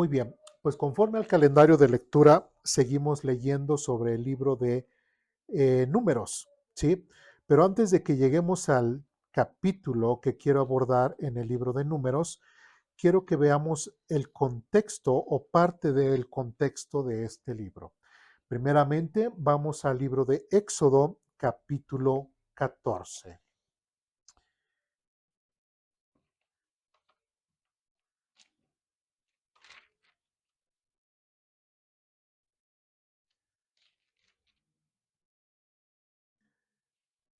Muy bien, pues conforme al calendario de lectura, seguimos leyendo sobre el libro de Números, ¿sí? Pero antes de que lleguemos al capítulo que quiero abordar en el libro de Números, quiero que veamos el contexto o parte del contexto de este libro. Primeramente, vamos al libro de Éxodo, capítulo 14.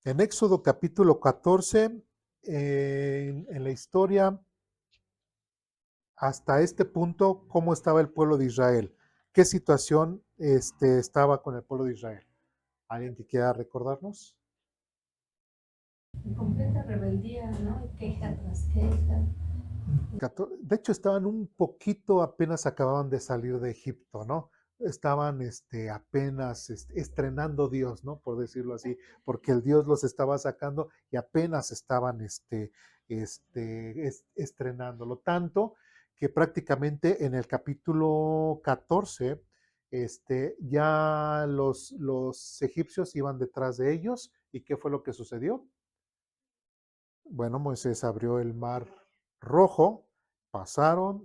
En Éxodo capítulo 14, en la historia, hasta este punto, ¿cómo estaba el pueblo de Israel? ¿Qué situación estaba con el pueblo de Israel? ¿Alguien que quiera recordarnos? En completa rebeldía, ¿no? Queja tras queja. De hecho, estaban un poquito, apenas acababan de salir de Egipto, ¿no? Estaban apenas estrenando Dios, ¿no? Por decirlo así, porque el Dios los estaba sacando y apenas estaban estrenándolo. Tanto que prácticamente en el capítulo 14, ya los egipcios iban detrás de ellos. ¿Y qué fue lo que sucedió? Bueno, Moisés abrió el mar rojo, pasaron,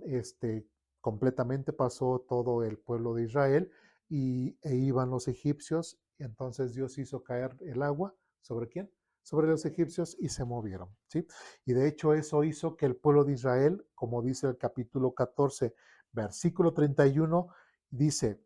completamente pasó todo el pueblo de Israel e iban los egipcios, y entonces Dios hizo caer el agua, ¿sobre quién? Sobre los egipcios y se movieron, ¿sí? Y de hecho eso hizo que el pueblo de Israel, como dice el capítulo 14, versículo 31, dice,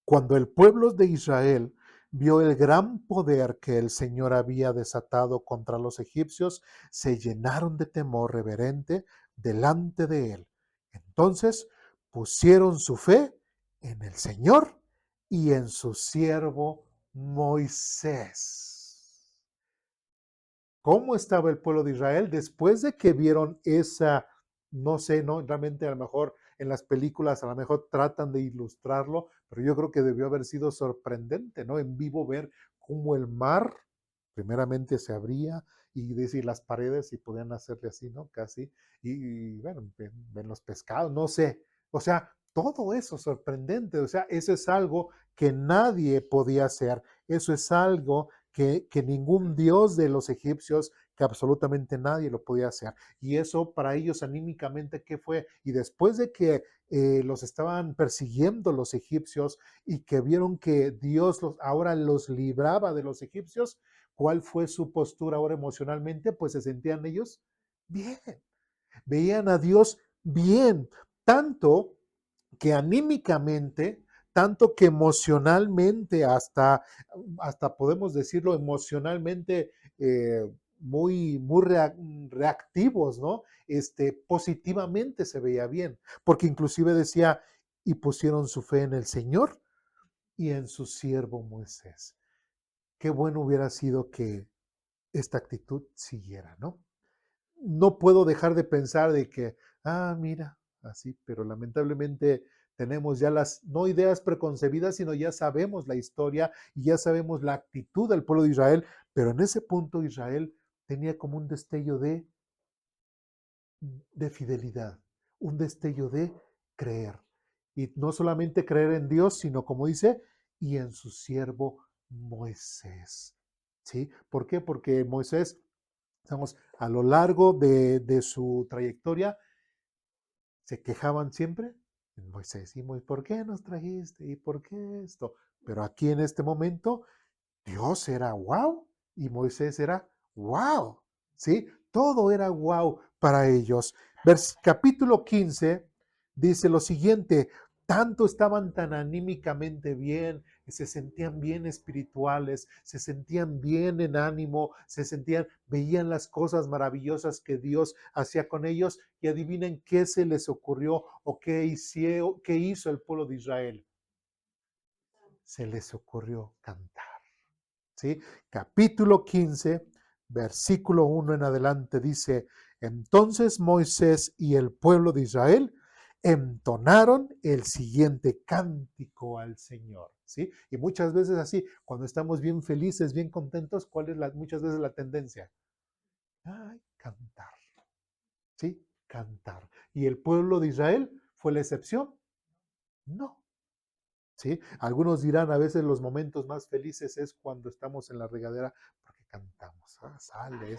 cuando el pueblo de Israel vio el gran poder que el Señor había desatado contra los egipcios, se llenaron de temor reverente delante de él. Entonces pusieron su fe en el Señor y en su siervo Moisés. ¿Cómo estaba el pueblo de Israel después de que vieron esa, no sé, no, realmente a lo mejor en las películas a lo mejor tratan de ilustrarlo, pero yo creo que debió haber sido sorprendente, ¿no? En vivo ver cómo el mar primeramente se abría y decir las paredes y podían hacerle así, ¿no? Casi, y bueno, ven los pescados, no sé, o sea, todo eso sorprendente, o sea, eso es algo que nadie podía hacer, eso es algo que ningún dios de los egipcios, que absolutamente nadie lo podía hacer. Y eso para ellos anímicamente, ¿qué fue? Y después de que los estaban persiguiendo los egipcios y que vieron que Dios ahora los libraba de los egipcios, ¿cuál fue su postura ahora emocionalmente? Pues se sentían ellos bien, veían a Dios bien, tanto que anímicamente, tanto que emocionalmente, hasta podemos decirlo emocionalmente, muy reactivos, ¿no? Positivamente se veía bien, porque inclusive decía, y pusieron su fe en el Señor y en su siervo Moisés. Qué bueno hubiera sido que esta actitud siguiera, ¿no? No puedo dejar de pensar de que, mira, así, pero lamentablemente tenemos ya no ideas preconcebidas, sino ya sabemos la historia y ya sabemos la actitud del pueblo de Israel, pero en ese punto Israel tenía como un destello de fidelidad, un destello de creer. Y no solamente creer en Dios, sino como dice, y en su siervo Moisés. ¿Sí? ¿Por qué? Porque Moisés, digamos, a lo largo de su trayectoria, se quejaban siempre en Moisés. ¿Y por qué nos trajiste? ¿Y por qué esto? Pero aquí en este momento, Dios era wow y Moisés era wow. ¿Sí? Todo era wow para ellos. Capítulo 15 dice lo siguiente, tanto estaban tan anímicamente bien, se sentían bien espirituales, se sentían bien en ánimo, veían las cosas maravillosas que Dios hacía con ellos y adivinen qué se les ocurrió o qué hizo el pueblo de Israel. Se les ocurrió cantar. ¿Sí? Capítulo 15, versículo 1 en adelante dice, entonces Moisés y el pueblo de Israel entonaron el siguiente cántico al Señor. ¿Sí? Y muchas veces así, cuando estamos bien felices, bien contentos, ¿cuál es muchas veces la tendencia? Ay, cantar. ¿Sí? Cantar. Y el pueblo de Israel fue la excepción? No. ¿Sí? Algunos dirán a veces los momentos más felices es cuando estamos en la regadera porque cantamos, sale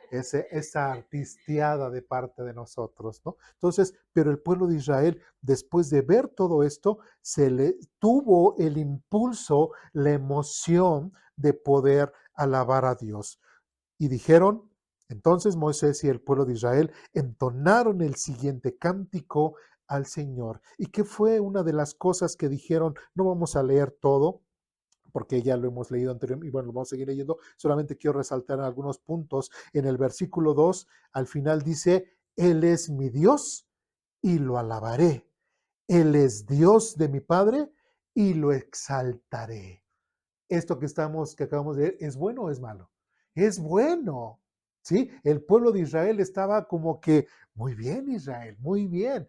esa artisteada de parte de nosotros, ¿no? Entonces, pero el pueblo de Israel, después de ver todo esto, se le tuvo el impulso, la emoción de poder alabar a Dios. Y dijeron, entonces Moisés y el pueblo de Israel entonaron el siguiente cántico al Señor. ¿Y qué fue una de las cosas que dijeron? No vamos a leer todo, porque ya lo hemos leído anteriormente, y bueno, lo vamos a seguir leyendo, solamente quiero resaltar algunos puntos. En el versículo 2, al final dice, Él es mi Dios y lo alabaré. Él es Dios de mi Padre y lo exaltaré. Esto que acabamos de ver, ¿es bueno o es malo? Es bueno, ¿sí? El pueblo de Israel estaba como que, muy bien Israel, muy bien,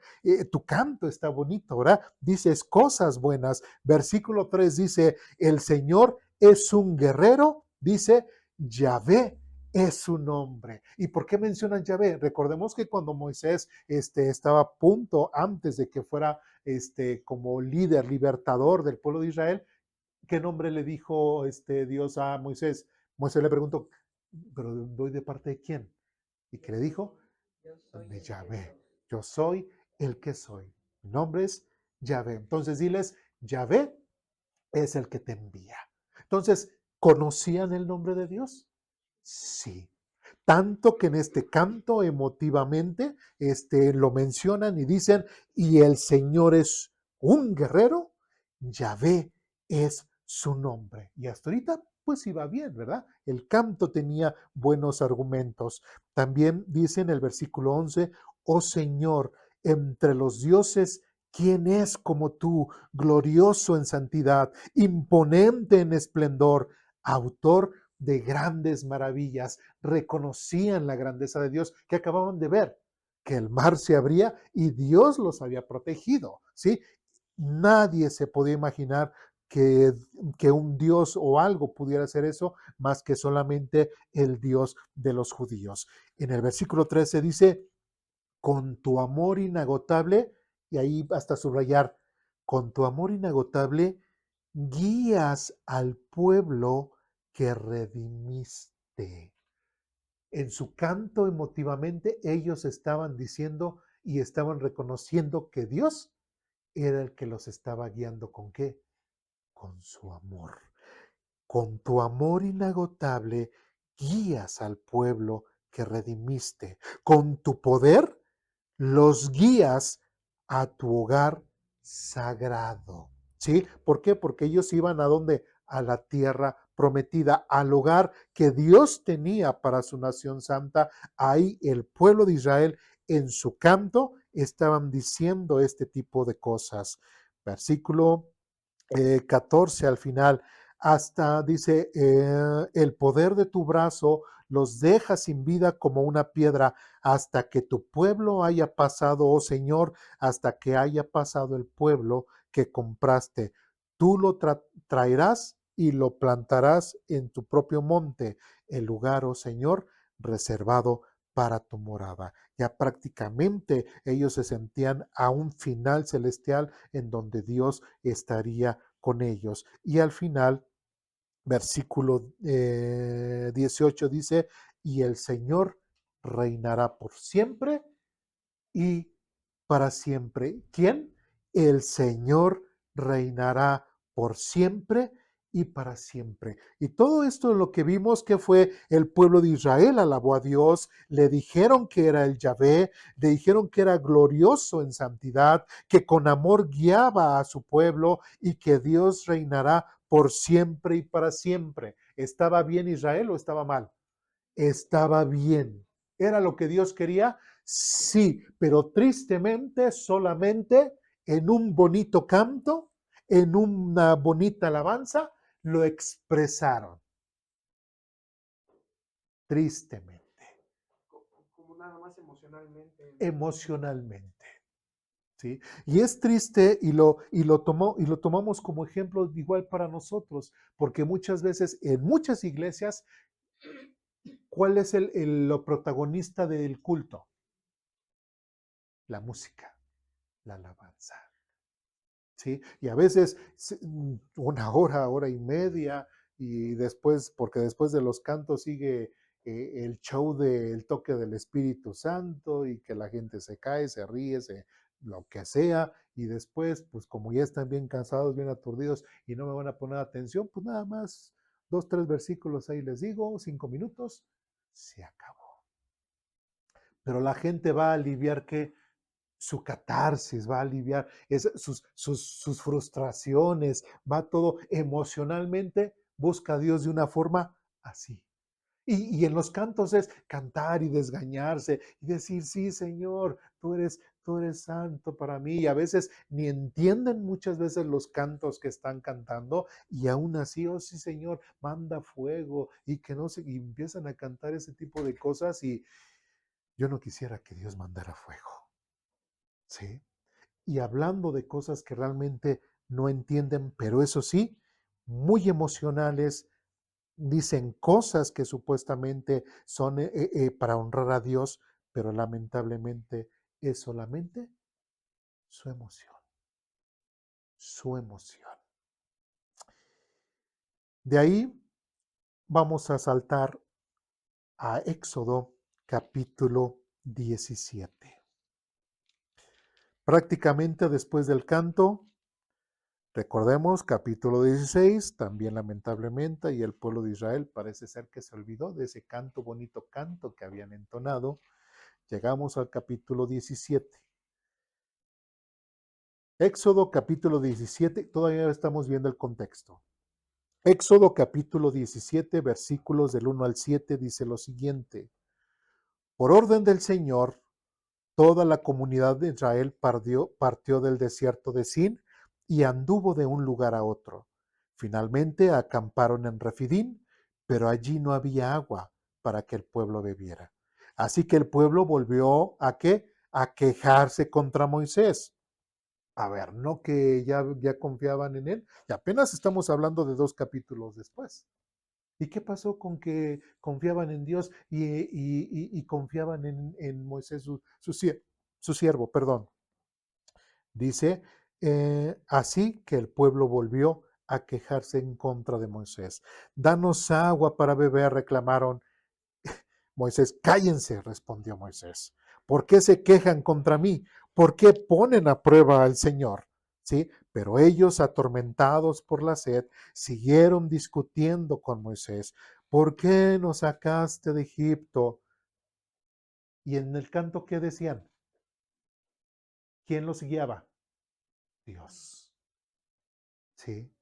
tu canto está bonito, ¿verdad? Dices cosas buenas. Versículo 3 dice, el Señor es un guerrero, dice, Yahvé es su nombre. ¿Y por qué mencionan Yahvé? Recordemos que cuando Moisés estaba a punto, antes de que fuera como líder, libertador del pueblo de Israel, ¿qué nombre le dijo Dios a Moisés? Moisés le preguntó, ¿pero doy de parte de quién? ¿Y qué le dijo? De Yahvé. Yo soy el que soy. Mi nombre es Yahvé. Entonces diles, Yahvé es el que te envía. Entonces, ¿conocían el nombre de Dios? Sí. Tanto que en este canto emotivamente lo mencionan y dicen, y el Señor es un guerrero, Yahvé es su nombre. Y hasta ahorita pues iba bien, ¿verdad? El canto tenía buenos argumentos. También dice en el versículo 11, oh Señor, entre los dioses, ¿quién es como tú, glorioso en santidad, imponente en esplendor, autor de grandes maravillas? Reconocían la grandeza de Dios que acababan de ver, que el mar se abría y Dios los había protegido, ¿sí? Nadie se podía imaginar que, que un Dios o algo pudiera hacer eso más que solamente el Dios de los judíos. En el versículo 13 dice, con tu amor inagotable, y ahí hasta subrayar, con tu amor inagotable, guías al pueblo que redimiste. En su canto emotivamente, ellos estaban diciendo y estaban reconociendo que Dios era el que los estaba guiando. ¿Con qué? Con su amor. Con tu amor inagotable, guías al pueblo que redimiste. Con tu poder, los guías a tu hogar sagrado. ¿Sí? ¿Por qué? Porque ellos iban a dónde? A la tierra prometida, al hogar que Dios tenía para su nación santa. Ahí el pueblo de Israel en su canto estaban diciendo este tipo de cosas. Versículo 14 al final, hasta dice, el poder de tu brazo los deja sin vida como una piedra, hasta que tu pueblo haya pasado, oh Señor, hasta que haya pasado el pueblo que compraste. Tú lo traerás y lo plantarás en tu propio monte, el lugar, oh Señor, reservado para tu morada. Ya prácticamente ellos se sentían a un final celestial en donde Dios estaría con ellos. Y al final, versículo 18 dice, y el Señor reinará por siempre y para siempre. ¿Quién? El Señor reinará por siempre y para siempre. Y todo esto lo que vimos que fue el pueblo de Israel alabó a Dios, le dijeron que era el Yahvé, le dijeron que era glorioso en santidad, que con amor guiaba a su pueblo y que Dios reinará por siempre y para siempre. ¿Estaba bien Israel o estaba mal? Estaba bien. ¿Era lo que Dios quería? Sí, pero tristemente solamente en un bonito canto, en una bonita alabanza, lo expresaron. Tristemente. Como nada más emocionalmente. Emocionalmente. ¿Sí? Y es triste y lo tomamos como ejemplo igual para nosotros, porque muchas veces en muchas iglesias, ¿cuál es lo protagonista del culto? La música. la alabanza. ¿Sí? Y a veces una hora, hora y media, y después, porque después de los cantos sigue el show del toque del Espíritu Santo y que la gente se cae, se ríe, lo que sea, y después, pues como ya están bien cansados, bien aturdidos y no me van a poner atención, pues nada más 2, 3 versículos ahí les digo, 5 minutos, se acabó. Pero la gente va a aliviar que su catarsis, va a aliviar sus frustraciones, va todo emocionalmente, busca a Dios de una forma así. Y en los cantos es cantar y desgañarse y decir, sí, Señor, tú eres santo para mí. Y a veces ni entienden muchas veces los cantos que están cantando y aún así, oh sí, Señor, manda fuego y que no se, y empiezan a cantar ese tipo de cosas y yo no quisiera que Dios mandara fuego, ¿sí? Y hablando de cosas que realmente no entienden, pero eso sí, muy emocionales, dicen cosas que supuestamente son para honrar a Dios, pero lamentablemente es solamente su emoción, su emoción. De ahí vamos a saltar a Éxodo capítulo 17. Prácticamente después del canto, recordemos, capítulo 16, también lamentablemente, y el pueblo de Israel parece ser que se olvidó de ese canto, bonito canto que habían entonado. Llegamos al capítulo 17. Éxodo capítulo 17, todavía estamos viendo el contexto. Éxodo capítulo 17, versículos del 1 al 7, dice lo siguiente. Por orden del Señor, toda la comunidad de Israel partió del desierto de Sin y anduvo de un lugar a otro. Finalmente acamparon en Refidín, pero allí no había agua para que el pueblo bebiera. Así que el pueblo volvió ¿a qué? A quejarse contra Moisés. A ver, no que ya confiaban en él, y apenas estamos hablando de 2 capítulos después. ¿Y qué pasó con que confiaban en Dios y confiaban en Moisés, su siervo? Perdón. Dice, así que el pueblo volvió a quejarse en contra de Moisés. Danos agua para beber, reclamaron. Moisés, cállense, respondió Moisés. ¿Por qué se quejan contra mí? ¿Por qué ponen a prueba al Señor? ¿Sí? Pero ellos, atormentados por la sed, siguieron discutiendo con Moisés. ¿Por qué nos sacaste de Egipto? Y en el canto, ¿qué decían? ¿Quién los guiaba? Dios. ¿Sí?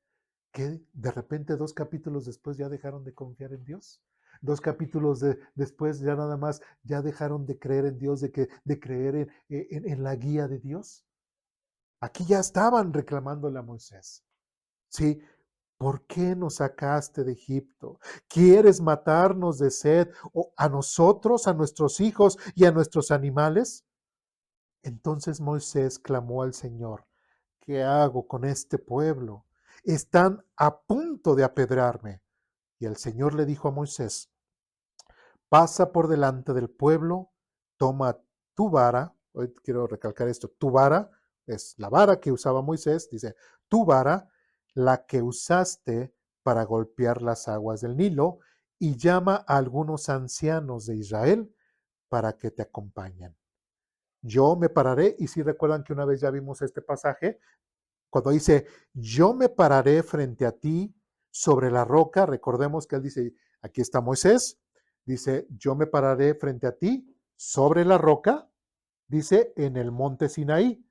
¿Qué? ¿De repente 2 capítulos después ya dejaron de confiar en Dios? 2 capítulos después ya nada más ya dejaron de creer en Dios, de creer en la guía de Dios. Aquí ya estaban reclamándole a Moisés. Sí, ¿por qué nos sacaste de Egipto? ¿Quieres matarnos de sed o a nosotros, a nuestros hijos y a nuestros animales? Entonces Moisés clamó al Señor, ¿qué hago con este pueblo? Están a punto de apedrearme. Y el Señor le dijo a Moisés, pasa por delante del pueblo, toma tu vara, hoy quiero recalcar esto, tu vara es la vara que usaba Moisés, dice, tu vara, la que usaste para golpear las aguas del Nilo, y llama a algunos ancianos de Israel para que te acompañen. Yo me pararé, y si recuerdan que una vez ya vimos este pasaje, cuando dice, yo me pararé frente a ti sobre la roca, recordemos que él dice, aquí está Moisés, dice, yo me pararé frente a ti sobre la roca, dice, en el monte Sinaí.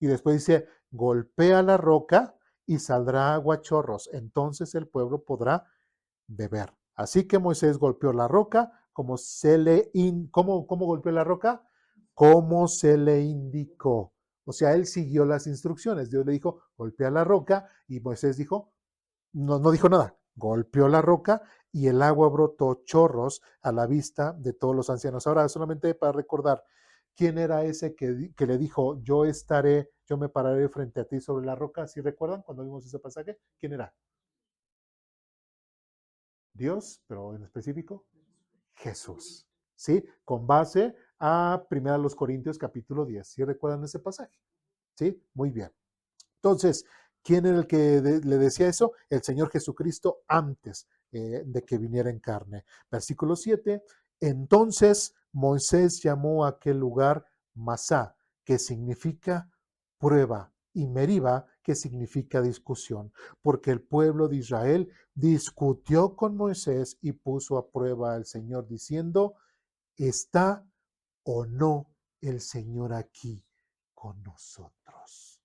Y después dice, golpea la roca y saldrá agua a chorros, entonces el pueblo podrá beber. Así que Moisés golpeó la roca, ¿cómo golpeó la roca? Como se le indicó. O sea, él siguió las instrucciones. Dios le dijo, golpea la roca, y Moisés dijo, no dijo nada, golpeó la roca y el agua brotó chorros a la vista de todos los ancianos. Ahora, solamente para recordar, ¿quién era ese que le dijo, yo me pararé frente a ti sobre la roca? ¿Sí recuerdan cuando vimos ese pasaje? ¿Quién era? Dios, pero en específico, Jesús. ¿Sí? Con base a 1 Corintios capítulo 10. ¿Sí recuerdan ese pasaje? ¿Sí? Muy bien. Entonces, ¿quién era el que le decía eso? El Señor Jesucristo antes de que viniera en carne. Versículo 7. Entonces Moisés llamó a aquel lugar Masá, que significa prueba, y Meriba, que significa discusión, porque el pueblo de Israel discutió con Moisés y puso a prueba al Señor diciendo, ¿está o no el Señor aquí con nosotros?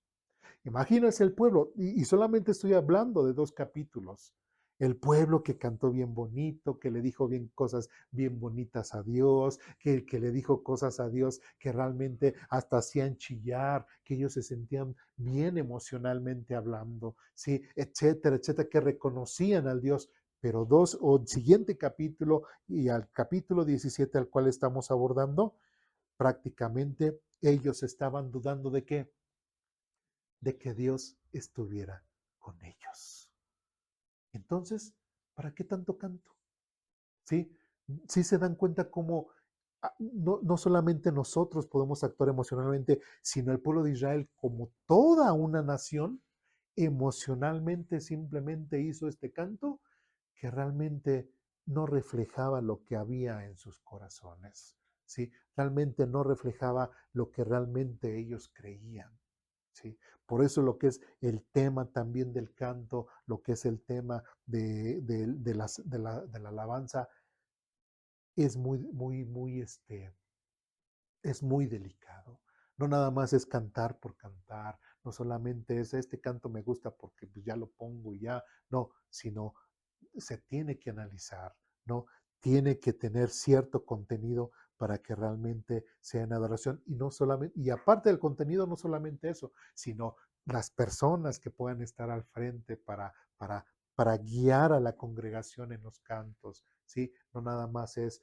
Imagínense el pueblo, y solamente estoy hablando de 2 capítulos. El pueblo que cantó bien bonito, que le dijo bien cosas bien bonitas a Dios, que le dijo cosas a Dios que realmente hasta hacían chillar, que ellos se sentían bien emocionalmente hablando, ¿sí? Etcétera, etcétera, que reconocían al Dios. Pero siguiente capítulo y al capítulo 17 al cual estamos abordando, prácticamente ellos estaban dudando de qué, de que Dios estuviera con ellos. Entonces, ¿para qué tanto canto? ¿Sí? ¿Sí se dan cuenta cómo no solamente nosotros podemos actuar emocionalmente, sino el pueblo de Israel como toda una nación, emocionalmente simplemente hizo este canto que realmente no reflejaba lo que había en sus corazones, ¿sí? Realmente no reflejaba lo que realmente ellos creían. ¿Sí? Por eso lo que es el tema también del canto, lo que es el tema de la alabanza, es es muy delicado. No nada más es cantar por cantar, no solamente es este canto me gusta porque pues, ya lo pongo y ya, no, sino se tiene que analizar, ¿no? Tiene que tener cierto contenido para que realmente sea en adoración y no solamente, y aparte del contenido, no solamente eso, sino las personas que puedan estar al frente para guiar a la congregación en los cantos, ¿sí? No nada más es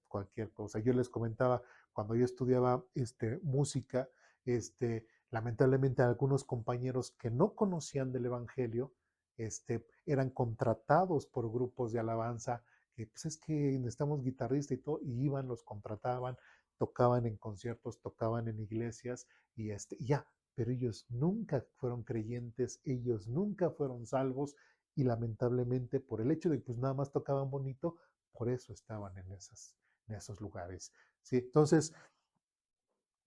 cualquier cosa. Yo les comentaba, cuando yo estudiaba música, lamentablemente algunos compañeros que no conocían del Evangelio, eran contratados por grupos de alabanza, que pues es que necesitamos guitarrista y todo, y iban, los contrataban, tocaban en conciertos, tocaban en iglesias, y ya, pero ellos nunca fueron creyentes, ellos nunca fueron salvos, y lamentablemente por el hecho de que pues nada más tocaban bonito, por eso estaban en esos lugares. ¿Sí? Entonces,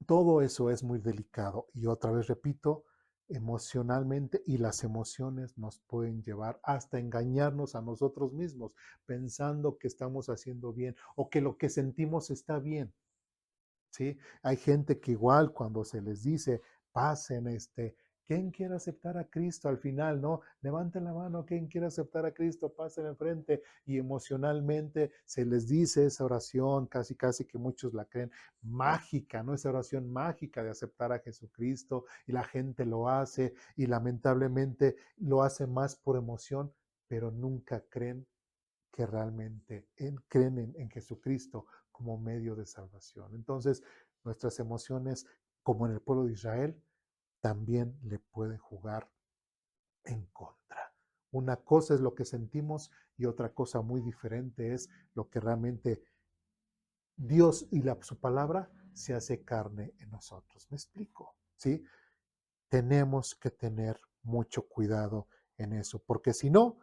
todo eso es muy delicado y otra vez repito, emocionalmente y las emociones nos pueden llevar hasta engañarnos a nosotros mismos, pensando que estamos haciendo bien o que lo que sentimos está bien. ¿Sí? Hay gente que igual cuando se les dice, pasen, ¿quién quiere aceptar a Cristo al final, no? Levanten la mano, ¿quién quiere aceptar a Cristo? Pasen enfrente y emocionalmente se les dice esa oración, casi, casi que muchos la creen mágica, ¿no? Esa oración mágica de aceptar a Jesucristo y la gente lo hace y lamentablemente lo hace más por emoción, pero nunca creen que realmente creen en Jesucristo como medio de salvación. Entonces, nuestras emociones, como en el pueblo de Israel, también le pueden jugar en contra. Una cosa es lo que sentimos y otra cosa muy diferente es lo que realmente Dios y su palabra se hace carne en nosotros. ¿Me explico? ¿Sí? Tenemos que tener mucho cuidado en eso, porque si no,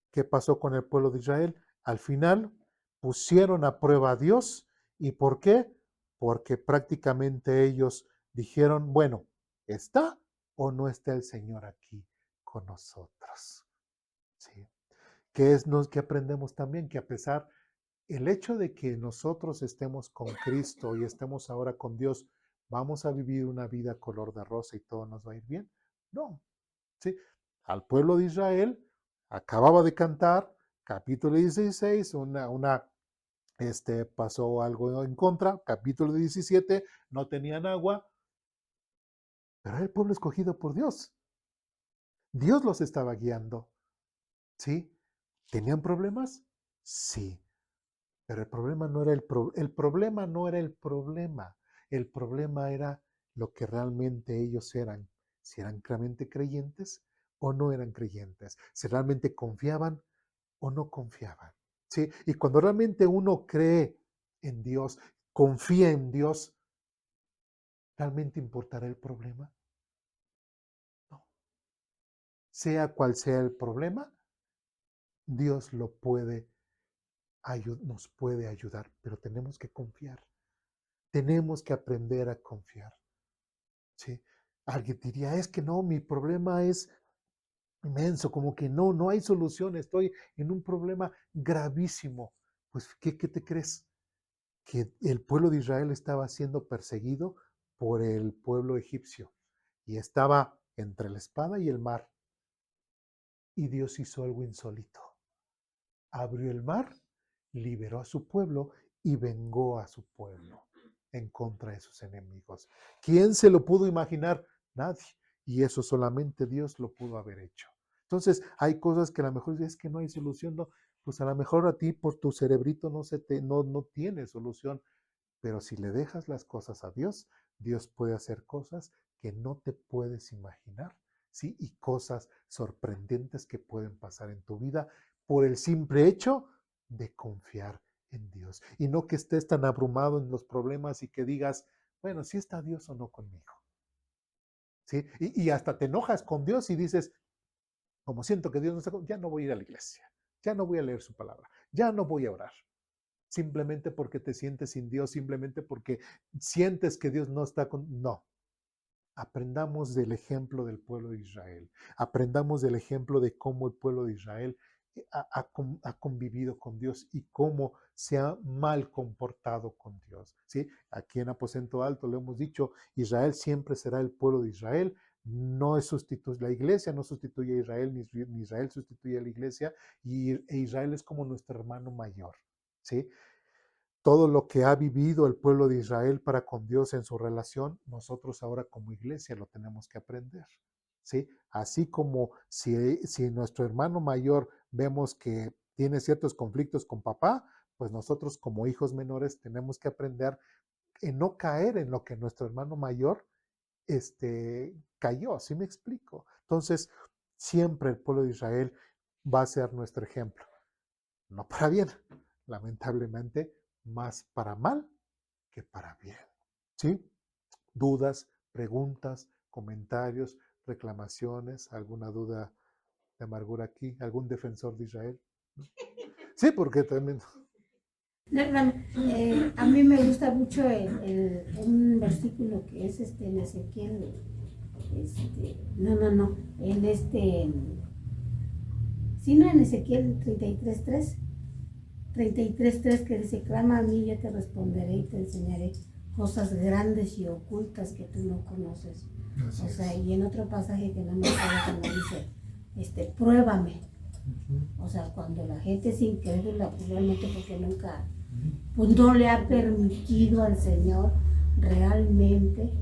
¿qué pasó con el pueblo de Israel? Al final pusieron a prueba a Dios. ¿Y por qué? Porque prácticamente ellos dijeron, bueno, ¿está o no está el Señor aquí con nosotros? ¿Sí? Que aprendemos también que a pesar, el hecho de que nosotros estemos con Cristo y estemos ahora con Dios, ¿vamos a vivir una vida color de rosa y todo nos va a ir bien? No, ¿sí? Al pueblo de Israel acababa de cantar, capítulo 16, pasó algo en contra, capítulo 17, no tenían agua, pero era el pueblo escogido por Dios. Dios los estaba guiando, ¿sí? ¿Tenían problemas? Sí, pero el problema no era el problema no era el problema era lo que realmente ellos eran, si eran realmente creyentes o no eran creyentes, si realmente confiaban o no confiaban. ¿Sí? Y cuando realmente uno cree en Dios, confía en Dios, ¿realmente importará el problema? sea cual sea el problema, Dios nos puede ayudar, pero tenemos que confiar. Tenemos que aprender a confiar. ¿Sí? Alguien diría, es que no, mi problema es inmenso, como que no hay solución, estoy en un problema gravísimo. Pues, ¿qué te crees? Que el pueblo de Israel estaba siendo perseguido por el pueblo egipcio y estaba entre la espada y el mar. Y Dios hizo algo insólito. Abrió el mar, liberó a su pueblo y vengó a su pueblo en contra de sus enemigos. ¿Quién se lo pudo imaginar? Nadie. Y eso solamente Dios lo pudo haber hecho. Entonces, hay cosas que a lo mejor es que no hay solución, no, pues a lo mejor a ti por tu cerebrito no tiene solución, pero si le dejas las cosas a Dios, Dios puede hacer cosas que no te puedes imaginar, ¿sí? Y cosas sorprendentes que pueden pasar en tu vida por el simple hecho de confiar en Dios. Y no que estés tan abrumado en los problemas y que digas, bueno, si está Dios o no conmigo, ¿sí? Y hasta te enojas con Dios y dices, como siento que Dios no está conmigo, ya no voy a ir a la iglesia, ya no voy a leer su palabra, ya no voy a orar. Simplemente porque te sientes sin Dios, simplemente porque sientes que Dios no está con... No, aprendamos del ejemplo del pueblo de Israel, aprendamos del ejemplo de cómo el pueblo de Israel ha convivido con Dios y cómo se ha mal comportado con Dios. ¿Sí? Aquí en Aposento Alto le hemos dicho, Israel siempre será el pueblo de Israel, no es la iglesia no sustituye a Israel, ni Israel sustituye a la iglesia, e Israel es como nuestro hermano mayor. ¿Sí? Todo lo que ha vivido el pueblo de Israel para con Dios en su relación, nosotros ahora como iglesia lo tenemos que aprender. ¿Sí? Así como si nuestro hermano mayor vemos que tiene ciertos conflictos con papá, pues nosotros como hijos menores tenemos que aprender en no caer en lo que nuestro hermano mayor cayó, ¿sí me explico? Entonces, siempre el pueblo de Israel va a ser nuestro ejemplo, no para bien, lamentablemente, más para mal que para bien. ¿Sí? Dudas, preguntas, comentarios, reclamaciones, alguna duda de amargura aquí, algún defensor de Israel. Sí, porque también. No, hermano, a mí me gusta mucho un versículo que es en Ezequiel, no, sí, no, en Ezequiel 33:3 que dice, clama a mí, yo te responderé y te enseñaré cosas grandes y ocultas que tú no conoces. Así o sea, es. y en otro pasaje que no me acuerdo cuando dice, pruébame. Ujú. O sea, cuando la gente es incrédula, pues realmente porque nunca, pues no le ha permitido al Señor realmente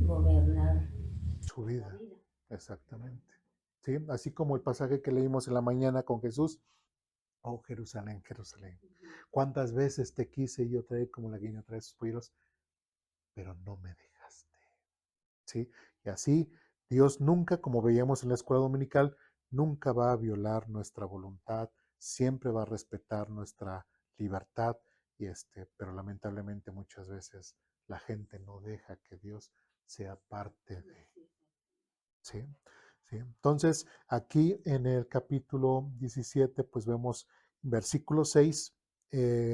gobernar Su la vida, vida. exactamente. ¿Sí? Así como el pasaje que leímos en la mañana con Jesús, oh Jerusalén, Jerusalén, cuántas veces te quise yo traer como la guinea trae sus pollos, pero no me dejaste. ¿Sí? Y así Dios nunca, como veíamos en la escuela dominical, nunca va a violar nuestra voluntad, siempre va a respetar nuestra libertad, pero lamentablemente muchas veces la gente no deja que Dios sea parte de. ¿Sí? ¿Sí? Entonces, aquí en el capítulo 17, pues vemos versículo 6,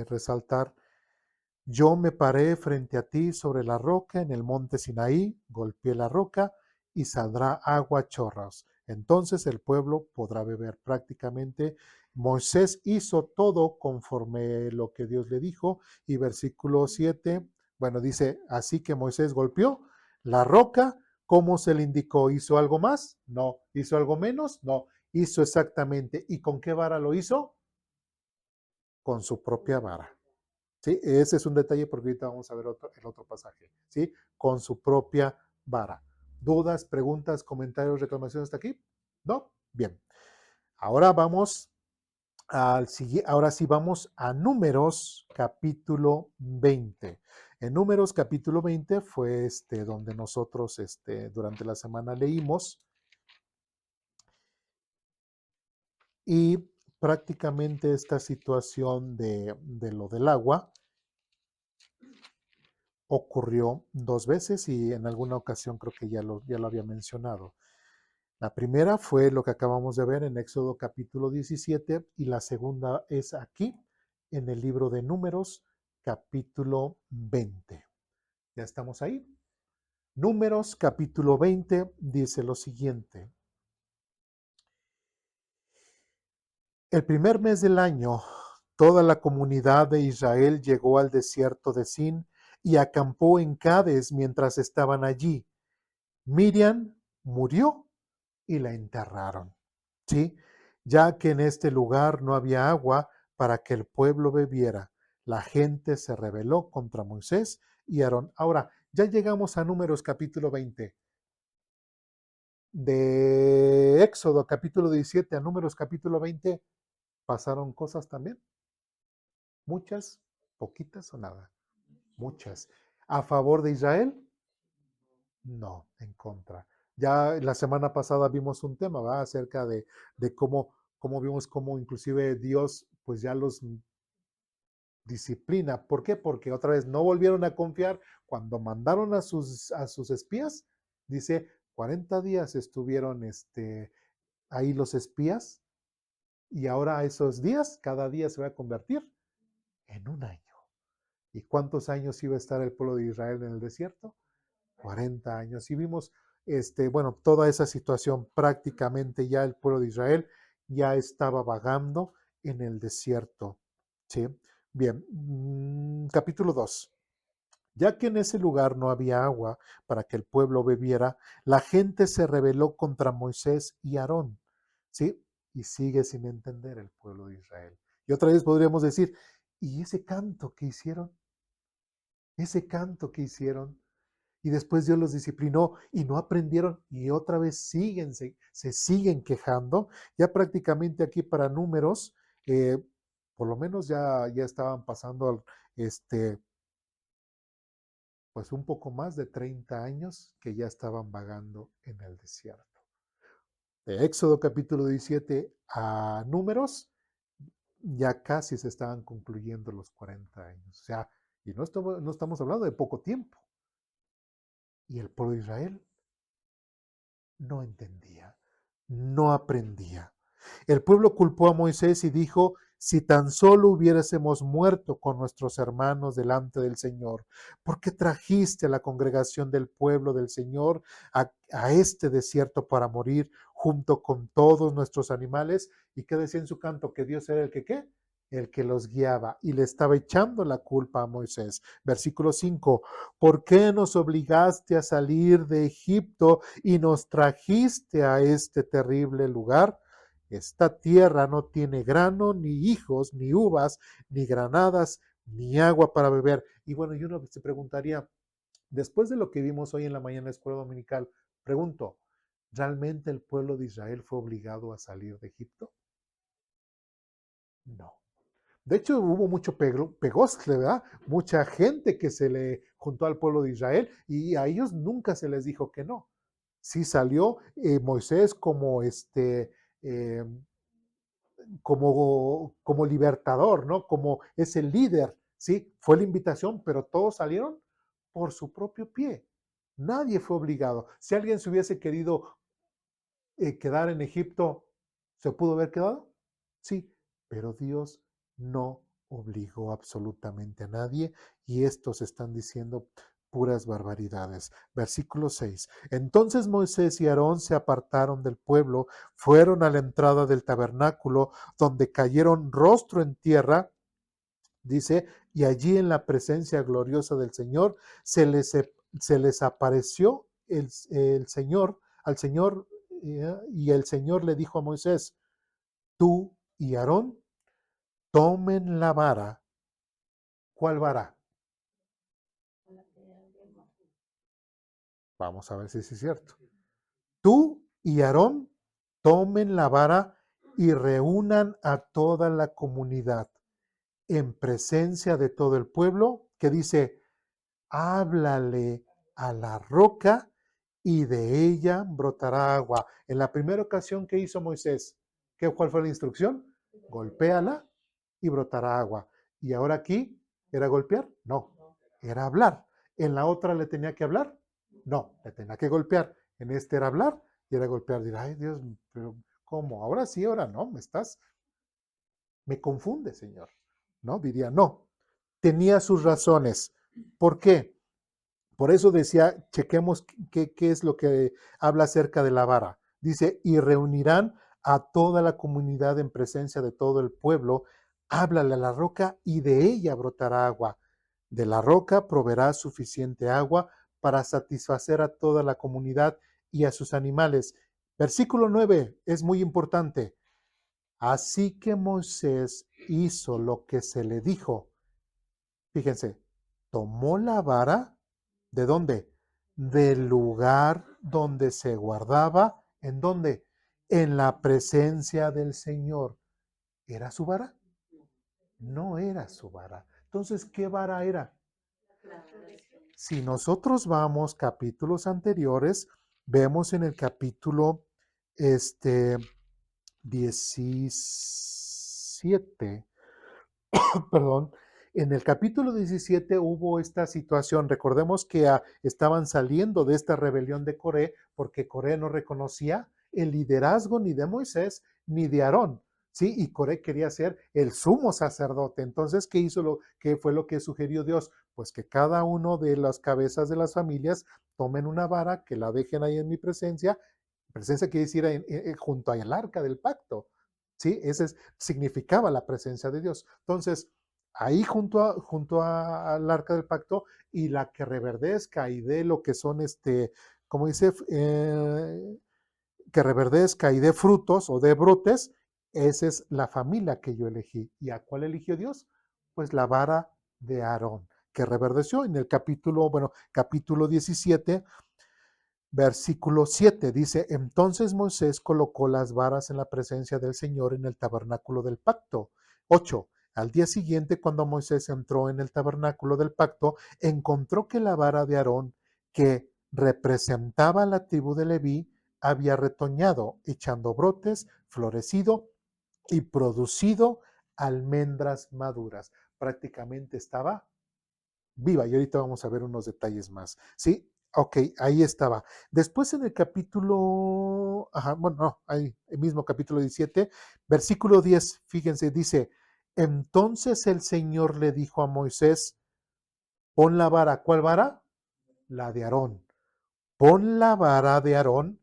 resaltar yo me paré frente a ti sobre la roca en el monte Sinaí, golpeé la roca y saldrá agua a chorros. Entonces el pueblo podrá beber. Prácticamente Moisés hizo todo conforme lo que Dios le dijo. Y versículo 7, bueno, dice, así que Moisés golpeó la roca, ¿cómo se le indicó? ¿Hizo algo más? No. ¿Hizo algo menos? No. Hizo exactamente. ¿Y con qué vara lo hizo? Con su propia vara. ¿Sí? Ese es un detalle porque ahorita vamos a ver el otro pasaje, ¿sí? Con su propia vara. ¿Dudas, preguntas, comentarios, reclamaciones hasta aquí? ¿No? Bien. Ahora vamos ahora sí vamos a Números capítulo 20. En Números capítulo 20 fue donde nosotros durante la semana leímos y prácticamente esta situación de lo del agua ocurrió dos veces y en alguna ocasión creo que ya lo había mencionado. La primera fue lo que acabamos de ver en Éxodo capítulo 17 y la segunda es aquí en el libro de Números capítulo 20. ¿Ya estamos ahí? Números capítulo 20 dice lo siguiente. El primer mes del año, toda la comunidad de Israel llegó al desierto de Sin y acampó en Cades mientras estaban allí. Miriam murió y la enterraron, ¿sí? Ya que en este lugar no había agua para que el pueblo bebiera. La gente se rebeló contra Moisés y Aarón. Ahora, ya llegamos a Números capítulo 20. De Éxodo capítulo 17 a Números capítulo 20 pasaron cosas también. Muchas, poquitas o nada. Muchas. ¿A favor de Israel? No, en contra. Ya la semana pasada vimos un tema, ¿verdad? Acerca de cómo vimos cómo inclusive Dios pues ya los disciplina. ¿Por qué? Porque otra vez no volvieron a confiar cuando mandaron a sus espías. Dice, 40 días estuvieron ahí los espías y ahora esos días, cada día se va a convertir en un año. ¿Y cuántos años iba a estar el pueblo de Israel en el desierto? 40 años. Y vimos, bueno, toda esa situación, prácticamente ya el pueblo de Israel ya estaba vagando en el desierto. ¿Sí? Bien, capítulo 2. Ya que en ese lugar no había agua para que el pueblo bebiera, la gente se rebeló contra Moisés y Aarón. ¿Sí? Y sigue sin entender el pueblo de Israel. Y otra vez podríamos decir, ¿y ese canto que hicieron? Ese canto que hicieron. Y después Dios los disciplinó y no aprendieron y otra vez se siguen quejando. Ya prácticamente aquí para Números, por lo menos ya estaban pasando pues un poco más de 30 años que ya estaban vagando en el desierto. De Éxodo capítulo 17 a Números, ya casi se estaban concluyendo los 40 años. O sea, y no estamos hablando de poco tiempo. Y el pueblo de Israel no entendía, no aprendía. El pueblo culpó a Moisés y dijo, si tan solo hubiésemos muerto con nuestros hermanos delante del Señor, ¿por qué trajiste a la congregación del pueblo del Señor a este desierto para morir junto con todos nuestros animales? ¿Y qué decía en su canto? Que Dios era el que, ¿qué? El que los guiaba y le estaba echando la culpa a Moisés. Versículo 5, ¿por qué nos obligaste a salir de Egipto y nos trajiste a este terrible lugar? Esta tierra no tiene grano, ni hijos, ni uvas, ni granadas, ni agua para beber. Y bueno, y uno se preguntaría, después de lo que vimos hoy en la mañana en la escuela dominical, pregunto, ¿realmente el pueblo de Israel fue obligado a salir de Egipto? No. De hecho, hubo mucho pegostle, ¿verdad? Mucha gente que se le juntó al pueblo de Israel y a ellos nunca se les dijo que no. Sí salió Moisés eh, como libertador, ¿no? Como ese líder, ¿sí? Fue la invitación, pero todos salieron por su propio pie. Nadie fue obligado. Si alguien se hubiese querido quedar en Egipto, ¿se pudo haber quedado? Sí, pero Dios no obligó absolutamente a nadie y estos están diciendo puras barbaridades. Versículo 6. Entonces Moisés y Aarón se apartaron del pueblo, fueron a la entrada del tabernáculo, donde cayeron rostro en tierra, dice, y allí en la presencia gloriosa del Señor se les apareció el Señor, al Señor, y el Señor le dijo a Moisés, tú y Aarón tomen la vara. ¿Cuál vara? Vamos a ver si es cierto. Tú y Aarón tomen la vara y reúnan a toda la comunidad en presencia de todo el pueblo, que dice, háblale a la roca y de ella brotará agua. En la primera ocasión que hizo Moisés, ¿cuál fue la instrucción? Golpéala y brotará agua. ¿Y ahora aquí era golpear? No, era hablar. ¿En la otra le tenía que hablar? No, le tenía que golpear. En este era hablar ir a golpear, dirá, ay Dios, pero ¿cómo? Ahora sí, ahora no, me confunde, Señor, ¿no? Diría, no, tenía sus razones. ¿Por qué? Por eso decía, chequemos qué es lo que habla acerca de la vara. Dice, y reunirán a toda la comunidad en presencia de todo el pueblo, háblale a la roca y de ella brotará agua. De la roca proveerá suficiente agua para satisfacer a toda la comunidad y a sus animales. Versículo 9 es muy importante. Así que Moisés hizo lo que se le dijo. Fíjense, tomó la vara, ¿de dónde? Del lugar donde se guardaba, ¿en dónde? En la presencia del Señor. ¿Era su vara? No era su vara. Entonces, ¿qué vara era? Si nosotros vamos capítulos anteriores, vemos en el capítulo 17, perdón, en el capítulo 17 hubo esta situación. Recordemos que estaban saliendo de esta rebelión de Coré porque Coré no reconocía el liderazgo ni de Moisés ni de Aarón. ¿Sí? Y Coré quería ser el sumo sacerdote. Entonces, ¿qué fue lo que sugirió Dios? Pues que cada uno de las cabezas de las familias tomen una vara, que la dejen ahí en mi presencia. Presencia quiere decir junto al arca del pacto. ¿Sí? Significaba la presencia de Dios. Entonces, ahí al arca del pacto, y la que reverdezca y dé lo que son, como dice, que reverdezca y dé frutos o dé brotes, esa es la familia que yo elegí. ¿Y a cuál eligió Dios? Pues la vara de Aarón, que reverdeció en el capítulo 17, versículo 7, dice, entonces Moisés colocó las varas en la presencia del Señor en el tabernáculo del pacto. 8. Al día siguiente, cuando Moisés entró en el tabernáculo del pacto, encontró que la vara de Aarón, que representaba la tribu de Leví, había retoñado, echando brotes, florecido y producido almendras maduras. Prácticamente estaba viva. Y ahorita vamos a ver unos detalles más. ¿Sí? Ok, ahí estaba. Después en el capítulo, ahí, el mismo capítulo 17, versículo 10, fíjense, dice, entonces el Señor le dijo a Moisés, pon la vara. ¿Cuál vara? La de Aarón. Pon la vara de Aarón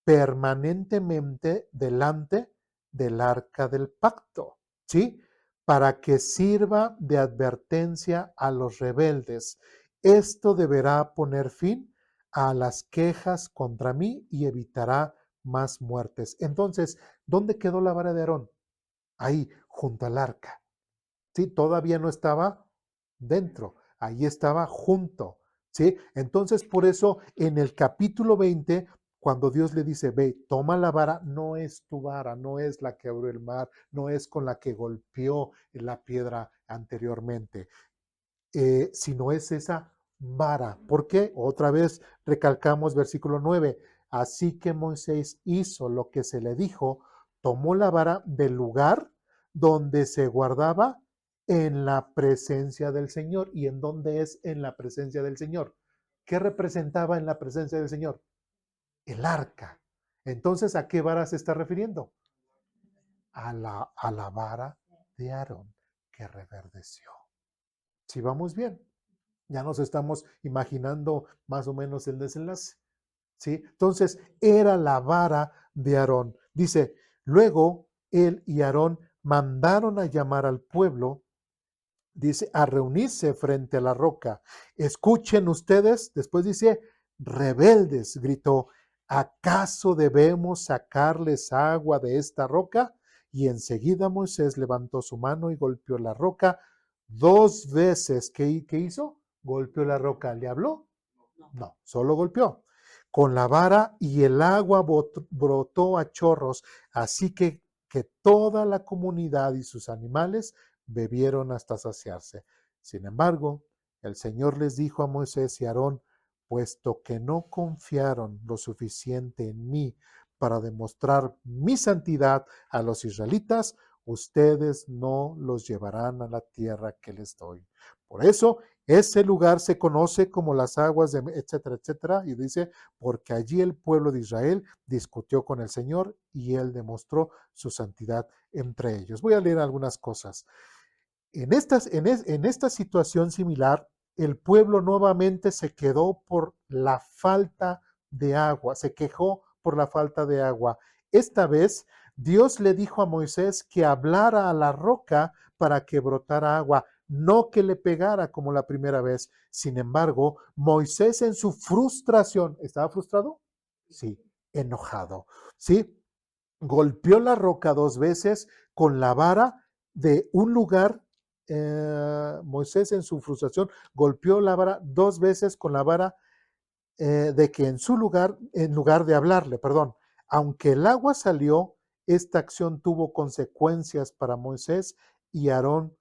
permanentemente delante del arca del pacto, ¿sí? Para que sirva de advertencia a los rebeldes. Esto deberá poner fin a las quejas contra mí y evitará más muertes. Entonces, ¿dónde quedó la vara de Aarón? Ahí, junto al arca. ¿Sí? Todavía no estaba dentro, ahí estaba junto. ¿Sí? Entonces, por eso, en el capítulo 20, cuando Dios le dice, ve, toma la vara, no es tu vara, no es la que abrió el mar, no es con la que golpeó la piedra anteriormente, sino es esa vara. ¿Por qué? Otra vez recalcamos versículo 9. Así que Moisés hizo lo que se le dijo, tomó la vara del lugar donde se guardaba en la presencia del Señor. ¿Y en dónde es en la presencia del Señor? ¿Qué representaba en la presencia del Señor? El arca. Entonces, ¿a qué vara se está refiriendo? A la vara de Aarón que reverdeció. Si vamos bien, ya nos estamos imaginando más o menos el desenlace. ¿Sí? Entonces, era la vara de Aarón. Dice, luego él y Aarón mandaron a llamar al pueblo, dice, a reunirse frente a la roca. Escuchen ustedes, después dice, rebeldes, gritó, ¿acaso debemos sacarles agua de esta roca? Y enseguida Moisés levantó su mano y golpeó la roca 2 veces. ¿Qué hizo? Golpeó la roca. ¿Le habló? No, solo golpeó con la vara y el agua brotó a chorros, así que toda la comunidad y sus animales bebieron hasta saciarse. Sin embargo, el Señor les dijo a Moisés y a Aarón, puesto que no confiaron lo suficiente en mí para demostrar mi santidad a los israelitas, ustedes no los llevarán a la tierra que les doy. Por eso, ese lugar se conoce como las aguas de, etcétera, etcétera, y dice, porque allí el pueblo de Israel discutió con el Señor y él demostró su santidad entre ellos. Voy a leer algunas cosas. En esta situación similar, el pueblo nuevamente se quedó por la falta de agua, se quejó por la falta de agua. Esta vez, Dios le dijo a Moisés que hablara a la roca para que brotara agua, no que le pegara como la primera vez. Sin embargo, Moisés en su frustración, ¿estaba frustrado? Sí, enojado, ¿sí? Golpeó la roca 2 veces con la vara de un lugar. Moisés en su frustración golpeó la vara 2 veces con la vara de que en lugar de hablarle, perdón, aunque el agua salió, esta acción tuvo consecuencias para Moisés y Aarón,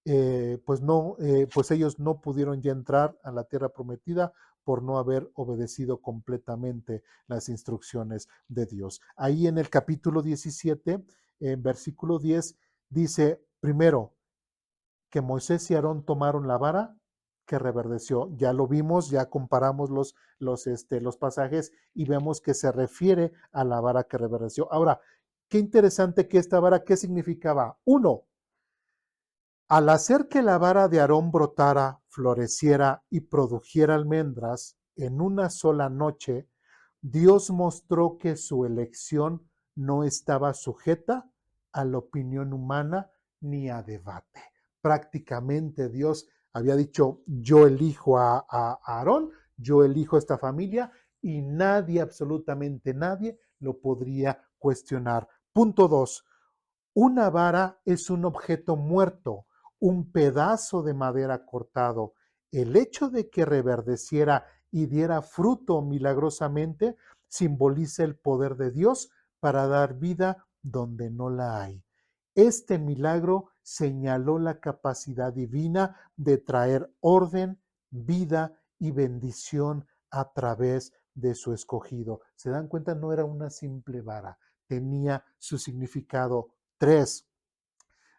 pues ellos no pudieron ya entrar a la tierra prometida por no haber obedecido completamente las instrucciones de Dios. Ahí en el capítulo 17, en versículo 10, dice, primero, que Moisés y Aarón tomaron la vara que reverdeció. Ya lo vimos, ya comparamos los pasajes y vemos que se refiere a la vara que reverdeció. Ahora, qué interesante que esta vara, ¿qué significaba? Uno, al hacer que la vara de Aarón brotara, floreciera y produjera almendras en una sola noche, Dios mostró que su elección no estaba sujeta a la opinión humana ni a debate. Prácticamente Dios había dicho, yo elijo a Aarón, yo elijo a esta familia y nadie, absolutamente nadie, lo podría cuestionar. Punto 2. Una vara es un objeto muerto, un pedazo de madera cortado. El hecho de que reverdeciera y diera fruto milagrosamente simboliza el poder de Dios para dar vida donde no la hay. Este milagro señaló la capacidad divina de traer orden, vida y bendición a través de su escogido. ¿Se dan cuenta? No era una simple vara, tenía su significado. 3.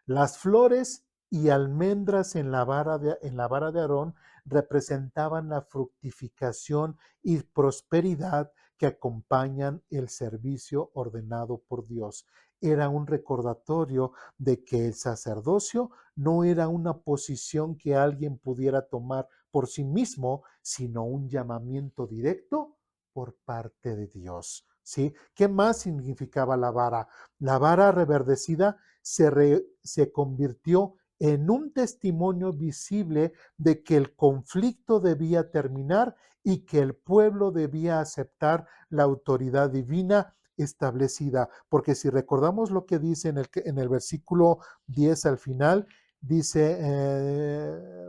Las flores y almendras en la vara de Aarón representaban la fructificación y prosperidad que acompañan el servicio ordenado por Dios. Era un recordatorio de que el sacerdocio no era una posición que alguien pudiera tomar por sí mismo, sino un llamamiento directo por parte de Dios. ¿Sí? ¿Qué más significaba la vara? La vara reverdecida se convirtió en un testimonio visible de que el conflicto debía terminar y que el pueblo debía aceptar la autoridad divina establecida. Porque si recordamos lo que dice en el versículo 10 al final, dice,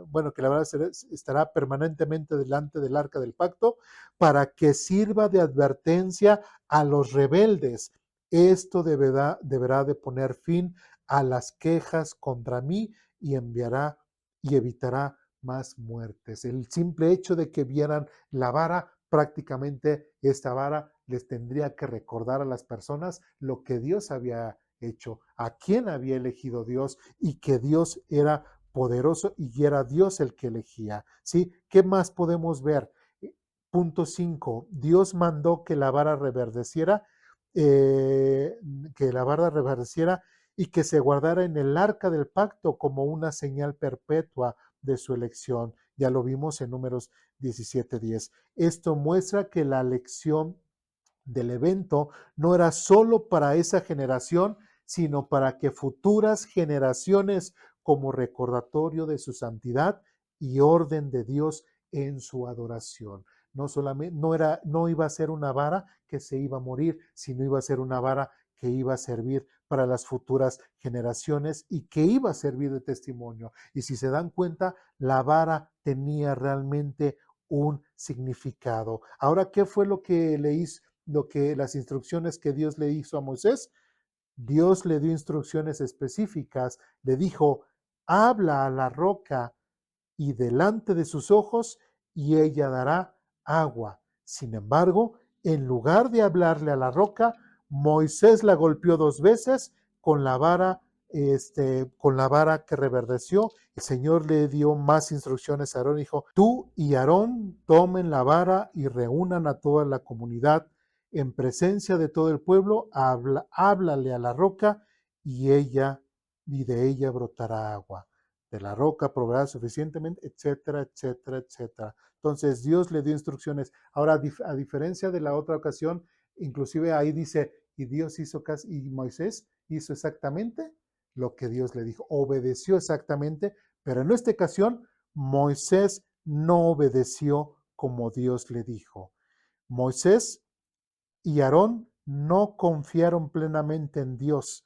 bueno, que la verdad estará permanentemente delante del arca del pacto para que sirva de advertencia a los rebeldes. Esto deberá de poner fin a las quejas contra mí y enviará y evitará más muertes. El simple hecho de que vieran la vara, prácticamente esta vara les tendría que recordar a las personas lo que Dios había hecho, a quién había elegido Dios y que Dios era poderoso y era Dios el que elegía. ¿Sí? ¿Qué más podemos ver? Punto 5. Dios mandó que la vara reverdeciera, eh, que la vara reverdeciera y que se guardara en el arca del pacto como una señal perpetua de su elección. Ya lo vimos en Números 17:10. Esto muestra que la elección del evento no era solo para esa generación, sino para que futuras generaciones, como recordatorio de su santidad y orden de Dios en su adoración. No solamente, no iba a ser una vara que se iba a morir, sino iba a ser una vara que iba a servir para las futuras generaciones y que iba a servir de testimonio. Y si se dan cuenta, la vara tenía realmente un significado. Ahora, ¿qué fue lo que le hizo? Las instrucciones que Dios le hizo a Moisés? Dios le dio instrucciones específicas, le dijo, habla a la roca y delante de sus ojos y ella dará agua. Sin embargo, en lugar de hablarle a la roca, Moisés la golpeó 2 veces con la vara con la vara que reverdeció. El Señor le dio más instrucciones a Aarón. Dijo, tú y Aarón tomen la vara y reúnan a toda la comunidad en presencia de todo el pueblo. Háblale a la roca y de ella brotará agua. De la roca proveerá suficientemente, etcétera, etcétera, etcétera. Entonces Dios le dio instrucciones. Ahora, a diferencia de la otra ocasión, inclusive ahí dice, y Dios hizo caso, y Moisés hizo exactamente lo que Dios le dijo, obedeció exactamente, pero en esta ocasión Moisés no obedeció como Dios le dijo. Moisés y Aarón no confiaron plenamente en Dios.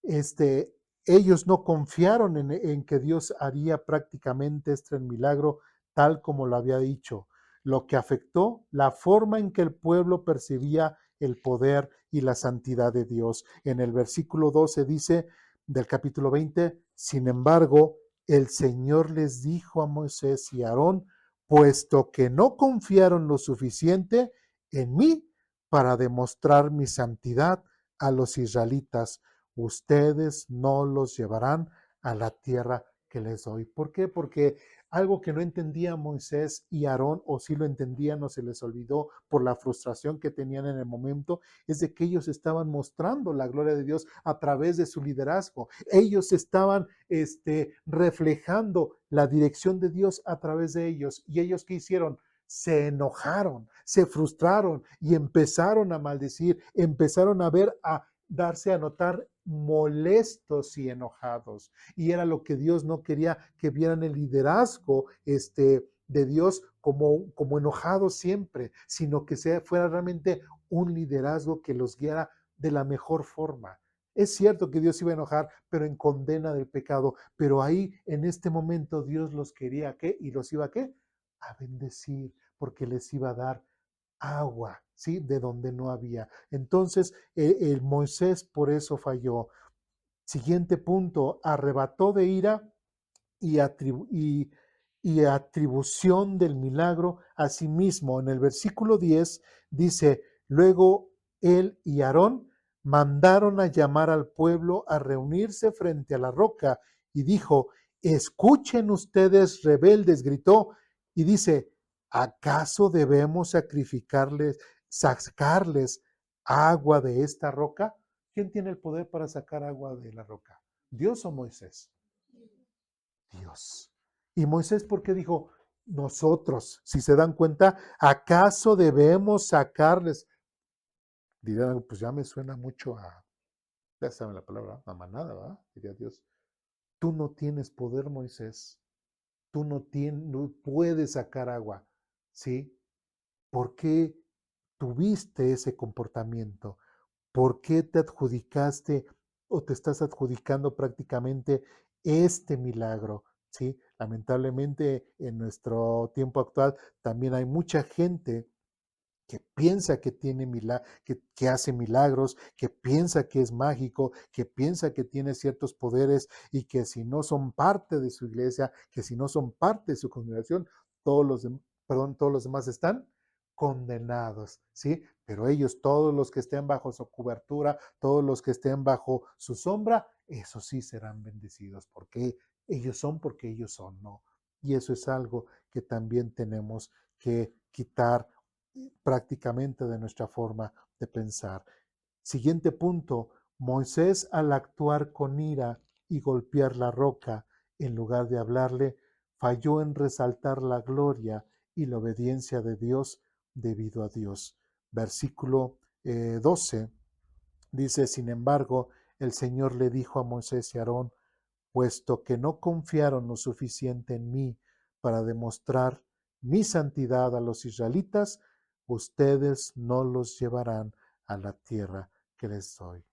Este, Ellos no confiaron en que Dios haría prácticamente este milagro tal como lo había dicho, lo que afectó la forma en que el pueblo percibía el poder y la santidad de Dios. En el versículo 12 dice del capítulo 20, sin embargo, el Señor les dijo a Moisés y a Aarón, puesto que no confiaron lo suficiente en mí para demostrar mi santidad a los israelitas, ustedes no los llevarán a la tierra que les doy. ¿Por qué? Porque algo que no entendía Moisés y Aarón, o si lo entendían o se les olvidó por la frustración que tenían en el momento, es de que ellos estaban mostrando la gloria de Dios a través de su liderazgo. Ellos estaban reflejando la dirección de Dios a través de ellos. ¿Y ellos qué hicieron? Se enojaron, se frustraron y empezaron a maldecir, empezaron a ver, a darse a notar molestos y enojados. Y era lo que Dios no quería, que vieran el liderazgo de Dios como enojado siempre, sino que fuera realmente un liderazgo que los guiara de la mejor forma. Es cierto que Dios iba a enojar, pero en condena del pecado, pero ahí en este momento Dios los quería, ¿qué? Y los iba a ¿qué? A bendecir, porque les iba a dar agua, ¿sí? De donde no había. Entonces, el Moisés por eso falló. Siguiente punto, arrebató de ira y, y atribución del milagro a sí mismo. En el versículo 10 dice, luego él y Aarón mandaron a llamar al pueblo a reunirse frente a la roca y dijo, escuchen ustedes rebeldes, gritó, y dice, ¿acaso debemos sacarles agua de esta roca? ¿Quién tiene el poder para sacar agua de la roca? ¿Dios o Moisés? Dios. Y Moisés, ¿por qué dijo nosotros? Si se dan cuenta, ¿acaso debemos sacarles? Dirán, pues ya me suena mucho ya saben la palabra, a manada, ¿verdad? Diría Dios. Tú no tienes poder, Moisés. Tú no puedes sacar agua, ¿sí? ¿Por qué tuviste ese comportamiento? ¿Por qué te adjudicaste o te estás adjudicando prácticamente este milagro? ¿Sí? Lamentablemente en nuestro tiempo actual también hay mucha gente que piensa que tiene que hace milagros, que piensa que es mágico, que piensa que tiene ciertos poderes y que si no son parte de su iglesia, que si no son parte de su congregación, todos los demás están condenados, ¿sí? Pero ellos, todos los que estén bajo su cobertura, todos los que estén bajo su sombra, esos sí serán bendecidos, porque ellos son, ¿no? Y eso es algo que también tenemos que quitar prácticamente de nuestra forma de pensar. Siguiente punto, Moisés al actuar con ira y golpear la roca, en lugar de hablarle, falló en resaltar la gloria y la obediencia de Dios debido a Dios. Versículo 12 dice, sin embargo, el Señor le dijo a Moisés y a Aarón, puesto que no confiaron lo suficiente en mí para demostrar mi santidad a los israelitas, ustedes no los llevarán a la tierra que les doy.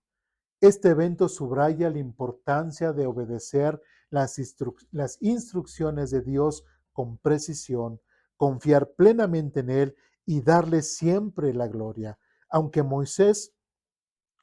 Este evento subraya la importancia de obedecer las instrucciones de Dios con precisión, confiar plenamente en Él y darle siempre la gloria. Aunque Moisés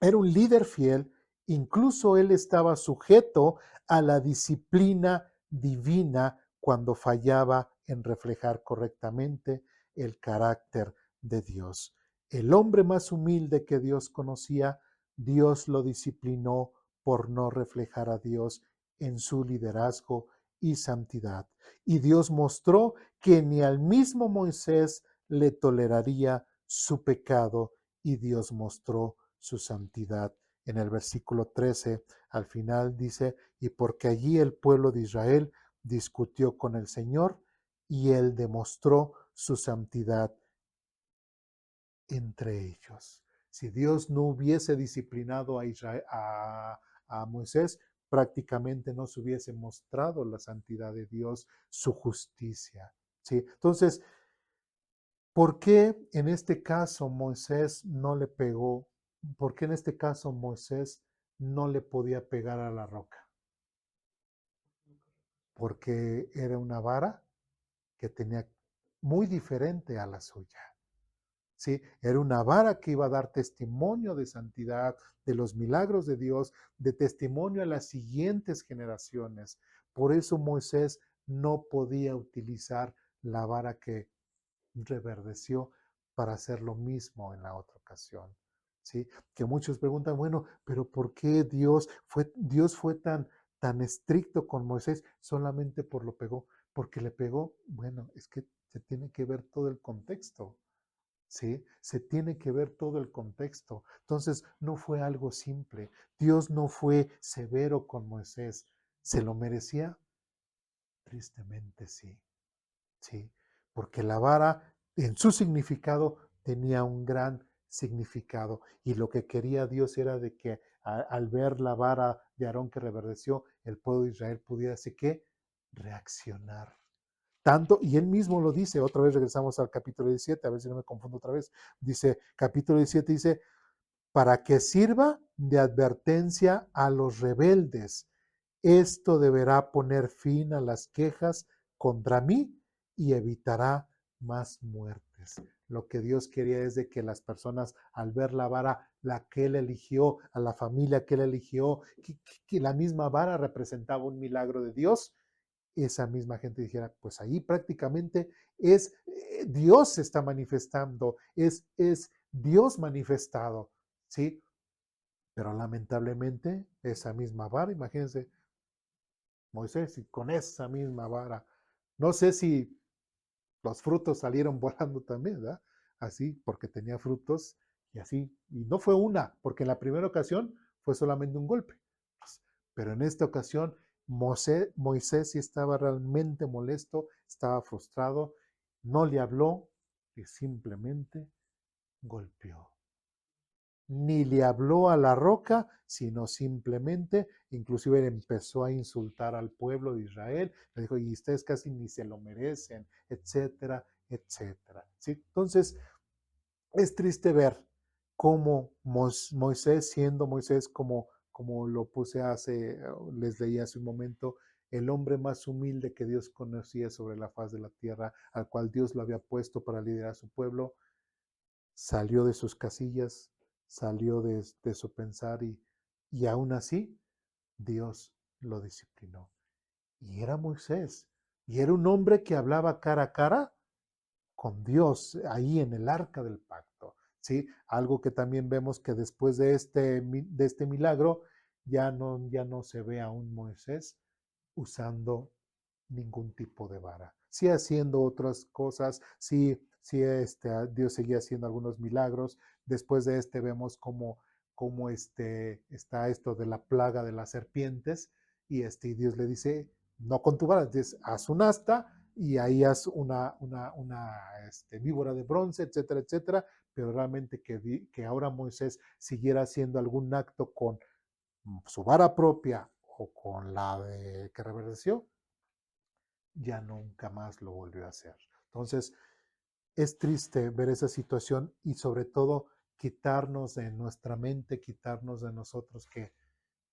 era un líder fiel, incluso él estaba sujeto a la disciplina divina cuando fallaba en reflejar correctamente el carácter de Dios. El hombre más humilde que Dios conocía, Dios lo disciplinó por no reflejar a Dios en su liderazgo y santidad. Y Dios mostró que ni al mismo Moisés le toleraría su pecado, y Dios mostró su santidad. En el versículo 13, al final dice, y porque allí el pueblo de Israel discutió con el Señor, y él demostró su santidad entre ellos. Si Dios no hubiese disciplinado a, Israel, a Moisés, prácticamente no se hubiese mostrado la santidad de Dios, su justicia. ¿Sí? Entonces, ¿por qué en este caso Moisés no le pegó? ¿Por qué en este caso Moisés no le podía pegar a la roca? Porque era una vara que tenía muy diferente a la suya. ¿Sí? Era una vara que iba a dar testimonio de santidad, de los milagros de Dios, de testimonio a las siguientes generaciones. Por eso Moisés no podía utilizar la vara que reverdeció para hacer lo mismo en la otra ocasión. ¿Sí? Que muchos preguntan, bueno, pero ¿por qué Dios fue tan estricto con Moisés solamente por lo pegó? Porque le pegó, bueno, es que se tiene que ver todo el contexto. ¿Sí? Se tiene que ver todo el contexto. Entonces, no fue algo simple. Dios no fue severo con Moisés. ¿Se lo merecía? Tristemente sí. Sí, porque la vara en su significado tenía un gran significado, y lo que quería Dios era de que al ver la vara de Aarón que reverdeció, el pueblo de Israel pudiera así que reaccionar. Tanto, y él mismo lo dice, otra vez regresamos al capítulo 17, a ver si no me confundo otra vez. Dice, capítulo 17 dice, para que sirva de advertencia a los rebeldes. Esto deberá poner fin a las quejas contra mí y evitará más muertes. Lo que Dios quería es de que las personas, al ver la vara, la que Él eligió, a la familia que Él eligió, que la misma vara representaba un milagro de Dios, esa misma gente dijera, pues ahí prácticamente es Dios se está manifestando, es Dios manifestado, ¿sí? Pero lamentablemente esa misma vara, imagínense, Moisés y con esa misma vara, no sé si los frutos salieron volando también, ¿verdad? Así, porque tenía frutos y así, y no fue una, porque en la primera ocasión fue solamente un golpe, pero en esta ocasión Moisés sí estaba realmente molesto, estaba frustrado, no le habló y simplemente golpeó. Ni le habló a la roca, sino simplemente, inclusive empezó a insultar al pueblo de Israel, le dijo, y ustedes casi ni se lo merecen, etcétera, etcétera. ¿Sí? Entonces, es triste ver cómo Moisés, siendo Moisés como lo puse les leí hace un momento, el hombre más humilde que Dios conocía sobre la faz de la tierra, al cual Dios lo había puesto para liderar a su pueblo, salió de sus casillas, salió de su pensar y aún así Dios lo disciplinó. Y era Moisés, y era un hombre que hablaba cara a cara con Dios ahí en el arca del pacto. ¿Sí? Algo que también vemos que después de este milagro ya no se ve a un Moisés usando ningún tipo de vara. Sí haciendo otras cosas, sí Dios seguía haciendo algunos milagros. Después de vemos cómo está esto de la plaga de las serpientes y Dios le dice, no con tu vara, haz un asta y ahí haz una víbora de bronce, etcétera, etcétera, pero realmente que ahora Moisés siguiera haciendo algún acto con su vara propia o con la de que reverdeció, ya nunca más lo volvió a hacer. Entonces, es triste ver esa situación y sobre todo quitarnos de nuestra mente, quitarnos de nosotros que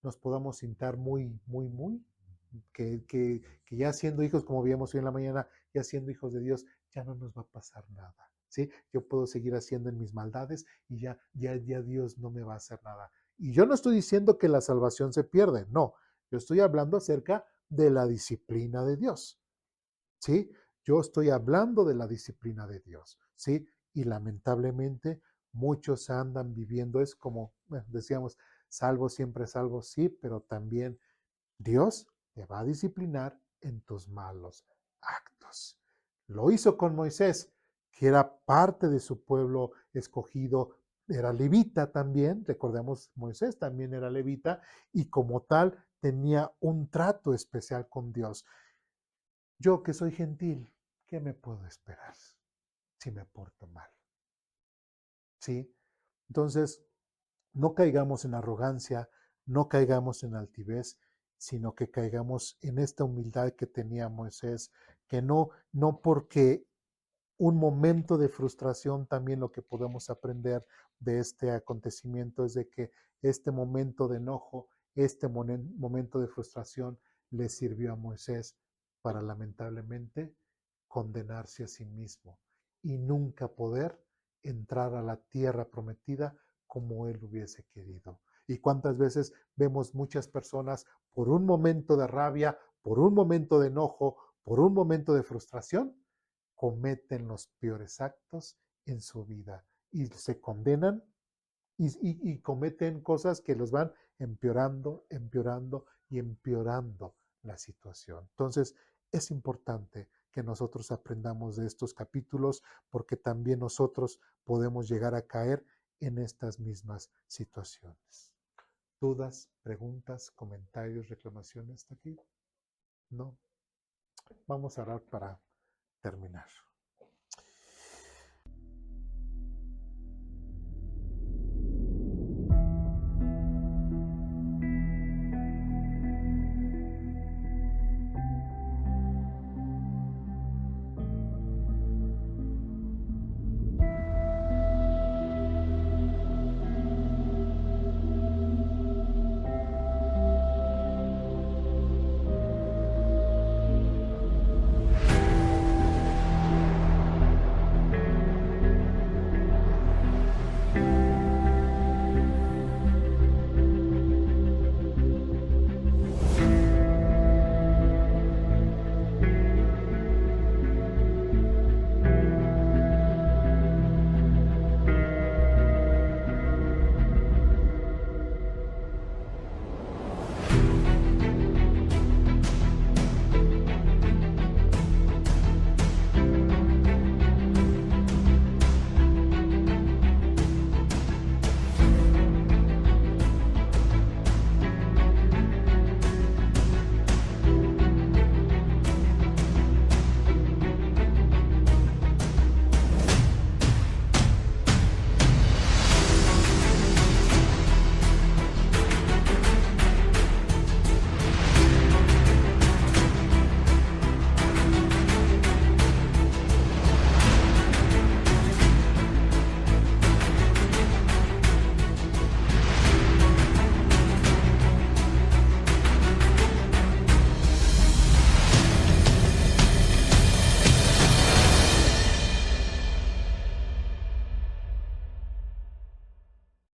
nos podamos sentar muy, que ya siendo hijos, como vimos hoy en la mañana, ya siendo hijos de Dios, ya no nos va a pasar nada. ¿Sí? Yo puedo seguir haciendo en mis maldades y ya Dios no me va a hacer nada. Y yo no estoy diciendo que la salvación se pierde, no. Yo estoy hablando acerca de la disciplina de Dios. ¿Sí? Yo estoy hablando de la disciplina de Dios, ¿sí? Y lamentablemente muchos andan viviendo, es como decíamos, salvo, sí, pero también Dios te va a disciplinar en tus malos actos. Lo hizo con Moisés, que era parte de su pueblo escogido, era levita también, recordemos, Moisés también era levita, y como tal tenía un trato especial con Dios. Yo que soy gentil, ¿qué me puedo esperar si me porto mal? ¿Sí? Entonces, no caigamos en arrogancia, no caigamos en altivez, sino que caigamos en esta humildad que tenía Moisés, que no porque un momento de frustración, también lo que podemos aprender de este acontecimiento es de que este momento de enojo, este momento de frustración le sirvió a Moisés para lamentablemente condenarse a sí mismo y nunca poder entrar a la tierra prometida como él hubiese querido. Y cuántas veces vemos muchas personas por un momento de rabia, por un momento de enojo, por un momento de frustración, cometen los peores actos en su vida y se condenan y cometen cosas que los van empeorando, empeorando y empeorando la situación. Entonces, es importante que nosotros aprendamos de estos capítulos porque también nosotros podemos llegar a caer en estas mismas situaciones. ¿Dudas, preguntas, comentarios, reclamaciones hasta aquí? No. Vamos a orar para terminar.